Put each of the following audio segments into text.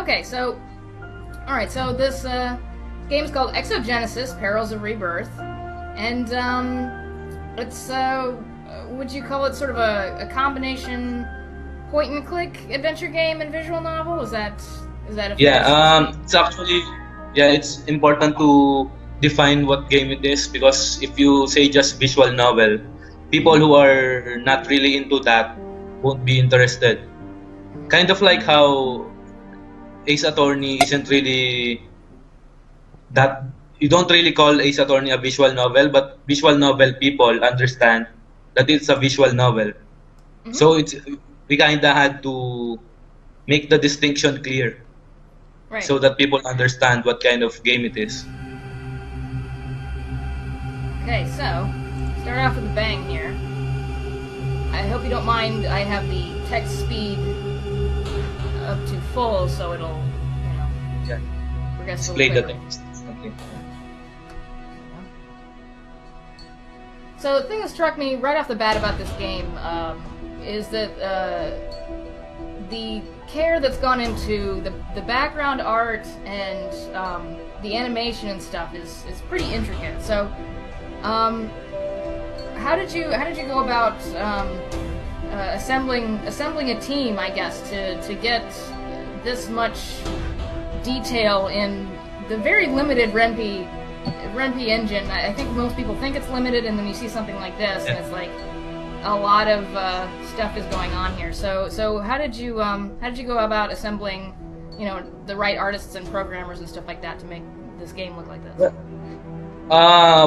Okay, so, alright, so this game is called Exogenesis, Perils of Rebirth, and it's, would you call it sort of a combination point-and-click adventure game and visual novel? Is that a Yeah, it's actually, yeah, it's important to define what game it is, because if you say just visual novel, people who are not really into that won't be interested. Kind of like how Ace Attorney isn't really that, you don't really call Ace Attorney a visual novel, but visual novel people understand that it's a visual novel. So we kinda had to make the distinction clear, Right. so that people understand what kind of game it is. Okay, so, start off with a bang here. I hope you don't mind, I have the text speed up to full, so it'll, you know, Yeah. progress a Display little the quicker. text. Okay. So the thing that struck me right off the bat about this game is that the care that's gone into the background art and the animation and stuff is pretty intricate. So, how did you go about assembling a team, I guess, to get this much detail in the very limited Ren'Py engine? I think most people think it's limited, and then you see something like this, and it's like a lot of stuff is going on here. So how did you go about assembling, you know, the right artists and programmers and stuff like that to make this game look like this?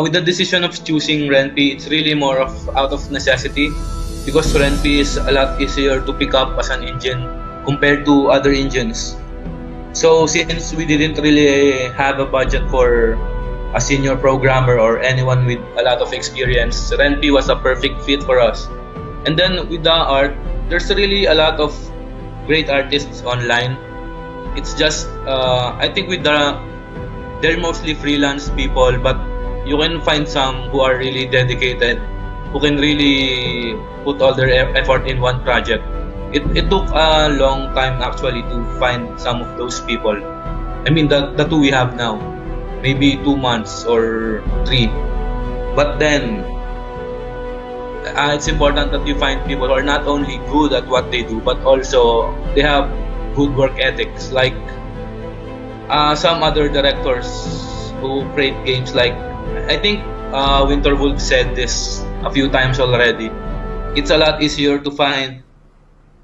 With the decision of choosing Ren'Py, it's really more of out of necessity, because Ren'Py is a lot easier to pick up as an engine compared to other engines. So since we didn't really have a budget for a senior programmer or anyone with a lot of experience, Ren'Py was a perfect fit for us. And then with the art, there's really a lot of great artists online. It's just, I think they're mostly freelance people, but you can find some who are really dedicated, who can really put all their effort in one project. It took a long time actually to find some of those people. I mean, the two we have now. Maybe 2 months or 3. But then, it's important that you find people who are not only good at what they do, but also they have good work ethics. Like some other directors who create games, like I think Winterwolf said this a few times already. It's a lot easier to find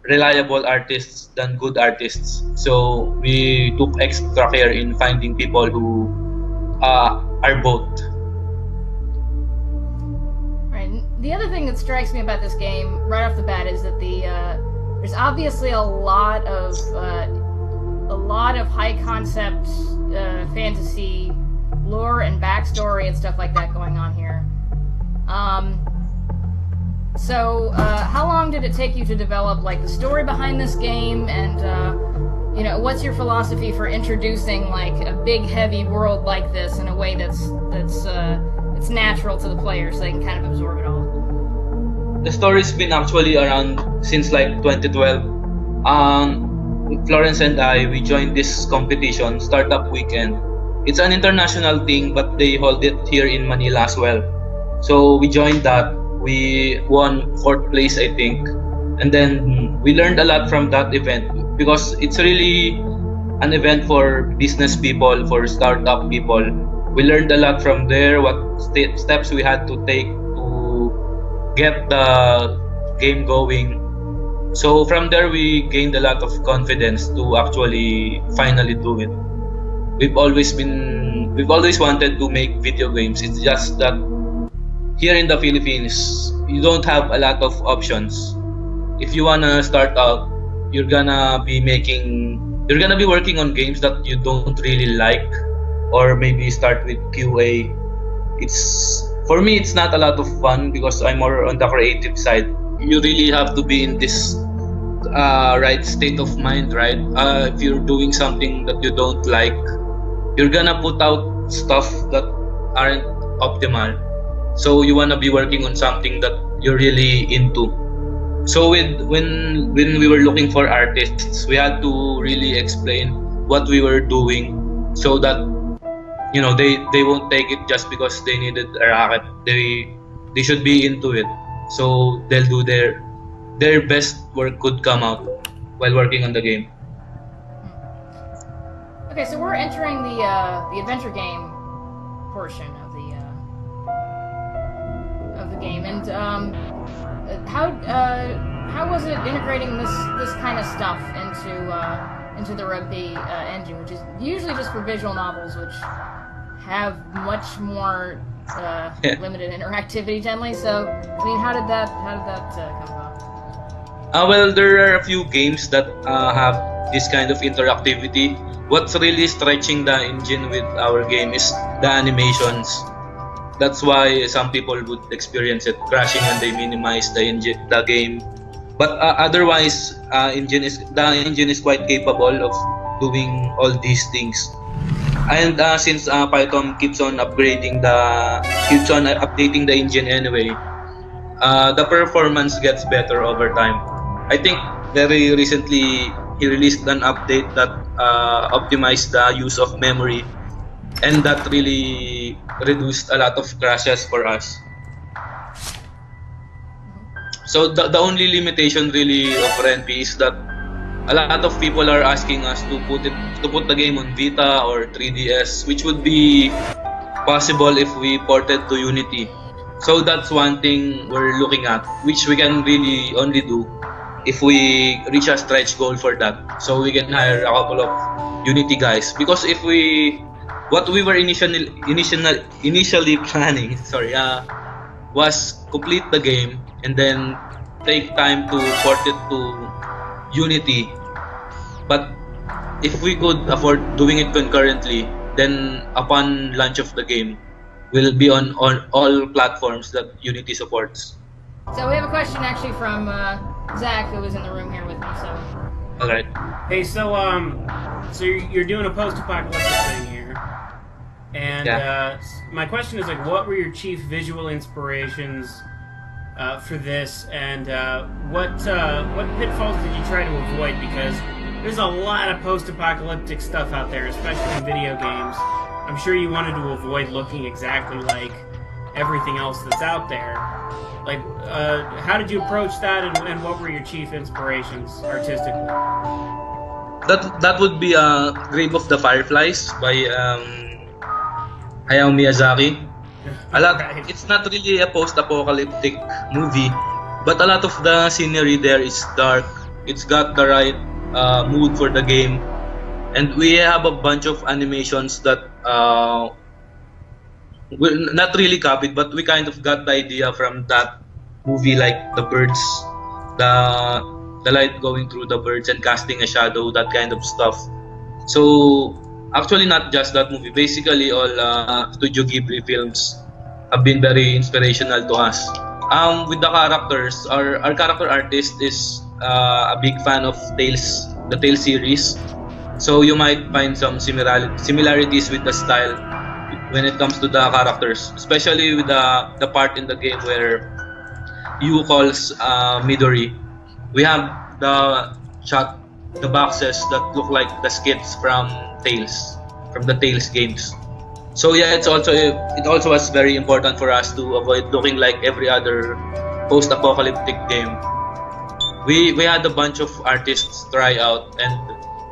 reliable artists than good artists. So we took extra care in finding people who are both. Right. The other thing that strikes me about this game right off the bat is that there's obviously a lot of high concept fantasy lore and backstory and stuff like that going on here. So how long did it take you to develop like the story behind this game, and you know, what's your philosophy for introducing like a big heavy world like this in a way that's natural to the player, so they can kind of absorb it all? The story's been actually around since like 2012. Florence and I, we joined this competition, Startup Weekend. It's an international thing, but they hold it here in Manila as well. So we joined that. We won 4th place, I think. And then we learned a lot from that event, because it's really an event for business people, for startup people. We learned a lot from there, what steps we had to take to get the game going. So from there, we gained a lot of confidence to actually finally do it. We've always wanted to make video games. It's just that here in the Philippines, you don't have a lot of options. If you wanna start out, you're gonna be working on games that you don't really like, or maybe start with QA. For me, it's not a lot of fun, because I'm more on the creative side. You really have to be in this right state of mind, right? If you're doing something that you don't like, you're gonna put out stuff that aren't optimal. So you wanna be working on something that you're really into. So when we were looking for artists, we had to really explain what we were doing, so that they won't take it just because they needed a racket. They should be into it, so they'll do their best work could come out while working on the game. Okay, so we're entering the adventure game portion of the game, and how was it integrating this kind of stuff into the Rugby engine, which is usually just for visual novels, which have much more limited interactivity generally. So, I mean, how did that come about? Well, there are a few games that have this kind of interactivity. What's really stretching the engine with our game is the animations. That's why some people would experience it crashing when they minimize the game. But otherwise, the engine is quite capable of doing all these things. And since Python keeps on updating the engine anyway, the performance gets better over time. I think very recently he released an update that optimized the use of memory, and that really reduced a lot of crashes for us. So the only limitation really of Ren'Py is that a lot of people are asking us to put the game on Vita or 3DS, which would be possible if we ported to Unity. So that's one thing we're looking at, which we can really only do if we reach a stretch goal for that. So we can hire a couple of Unity guys, because what we were initially planning, was complete the game and then take time to port it to Unity. But if we could afford doing it concurrently, then upon launch of the game, we'll be on all platforms that Unity supports. So we have a question actually from Zach, who was in the room here with me. So. All right. Hey, so you're doing a post-apocalyptic thing here, and my question is, like, what were your chief visual inspirations for this, and what pitfalls did you try to avoid? Because there's a lot of post-apocalyptic stuff out there, especially in video games. I'm sure you wanted to avoid looking exactly like everything else that's out there. Like, how did you approach that, and what were your chief inspirations artistically? That would be Grave of the Fireflies by Hayao Miyazaki. It's not really a post-apocalyptic movie, but a lot of the scenery there is dark. It's got the right mood for the game, and we have a bunch of animations that we're not really copied, but we kind of got the idea from that movie, like the birds, the light going through the birds and casting a shadow, that kind of stuff. So actually, not just that movie. Basically, all Studio Ghibli films have been very inspirational to us. With the characters, our character artist is a big fan of Tales, the Tales series. So you might find some similarities with the style when it comes to the characters, especially with the part in the game where Yu calls Midori. We have the boxes that look like the skits from the Tales games. So yeah, it also was very important for us to avoid looking like every other post-apocalyptic game. We had a bunch of artists try out, and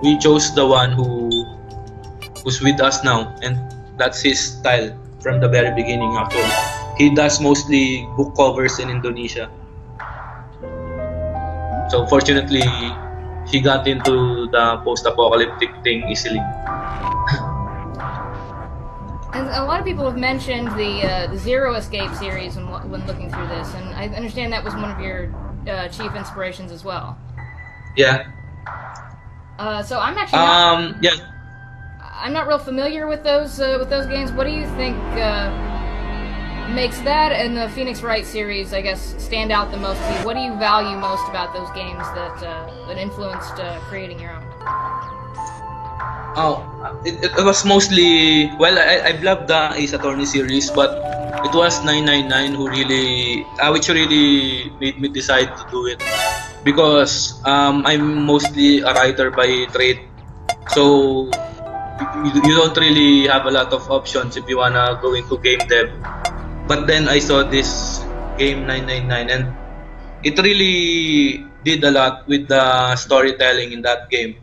we chose the one who's with us now, and that's his style from the very beginning. Actually, he does mostly book covers in Indonesia. So fortunately, he got into the post-apocalyptic thing easily. And a lot of people have mentioned the Zero Escape series when looking through this, and I understand that was one of your chief inspirations as well. Yeah. So I'm actually I'm not real familiar with those games. What do you think makes that and the Phoenix Wright series, I guess, stand out the most to you? What do you value most about those games that influenced creating your own? It was mostly, well, I've loved the Ace Attorney series, but it was 999 which really made me decide to do it, because I'm mostly a writer by trade, So you don't really have a lot of options if you wanna go into game dev. But then I saw this game 999, and it really did a lot with the storytelling in that game.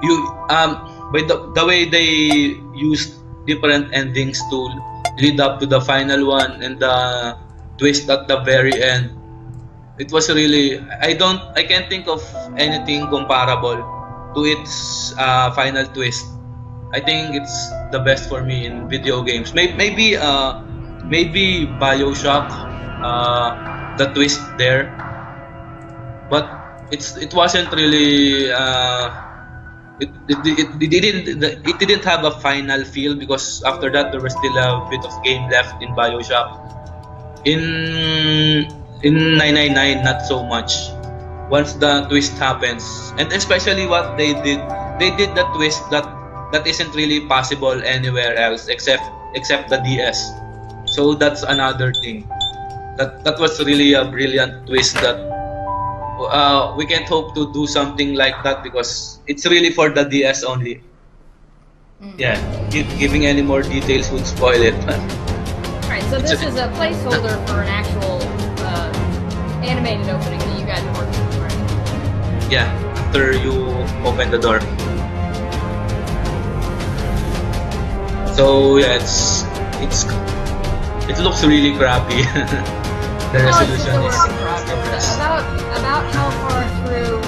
You by the way they used different endings to lead up to the final one and the twist at the very end. It was really I can't think of anything comparable to its final twist. I think it's the best for me in video games. Maybe BioShock, the twist there, but it wasn't really it didn't have a final feel, because after that there was still a bit of game left in BioShock. In 999, not so much. Once the twist happens, and especially what they did the twist that isn't really possible anywhere else except the DS. So that's another thing. That was really a brilliant twist that we can't hope to do something like that because it's really for the DS only. Yeah, giving any more details would spoil it. Alright, so this is a placeholder for an actual animated opening that you guys are working on, right? Yeah, after you open the door. So yeah, it looks really crappy. The resolution is about how far through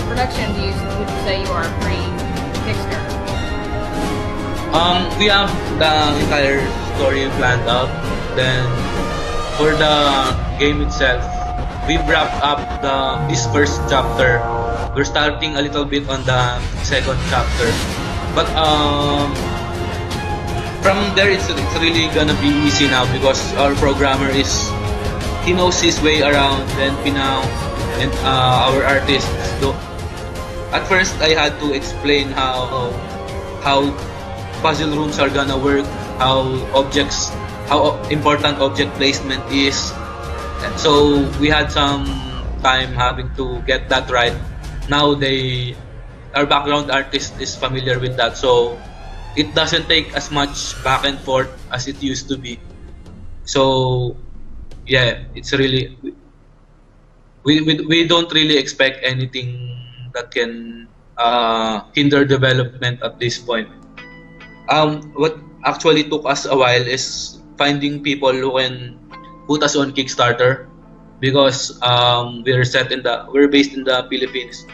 production would you say you are pre-Kickstarter? We have the entire story planned out. Then for the game itself, we wrapped up this first chapter. We're starting a little bit on the second chapter, but from there it's really gonna be easy now because our programmer he knows his way around NP now, and our artists. So at first I had to explain how puzzle rooms are gonna work, how important object placement is. And so we had some time having to get that right. Now our background artist is familiar with that, so it doesn't take as much back and forth as it used to be. So yeah, it's really we don't really expect anything that can hinder development at this point. What actually took us a while is finding people who can put us on Kickstarter, because we're based in the Philippines.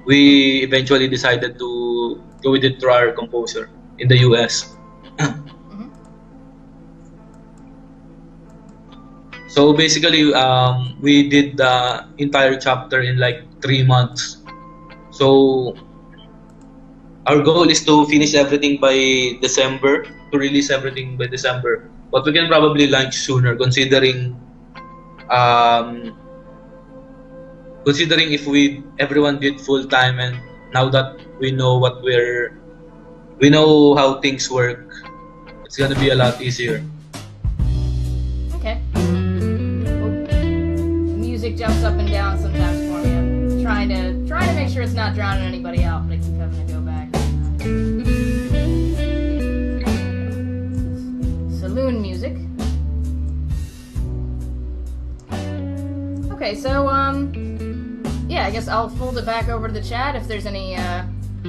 We eventually decided to go with it through our composer in the US. So basically, we did the entire chapter in like 3 months. So our goal is to finish everything by December, to release everything by December. But we can probably launch sooner, considering if everyone did full time, and now that we know how things work, it's gonna be a lot easier. Okay. Music jumps up and down sometimes for me. I'm trying to make sure it's not drowning anybody out, but I keep having to go back. Saloon music. Okay, so yeah, I guess I'll fold it back over to the chat if there's any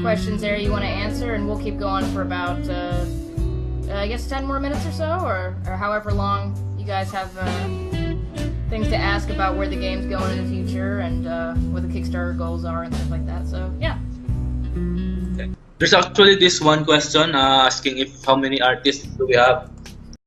questions there you want to answer, and we'll keep going for about I guess 10 more minutes or so, or however long you guys have things to ask about where the game's going in the future and what the Kickstarter goals are and stuff like that. So yeah. There's actually this one question asking how many artists do we have.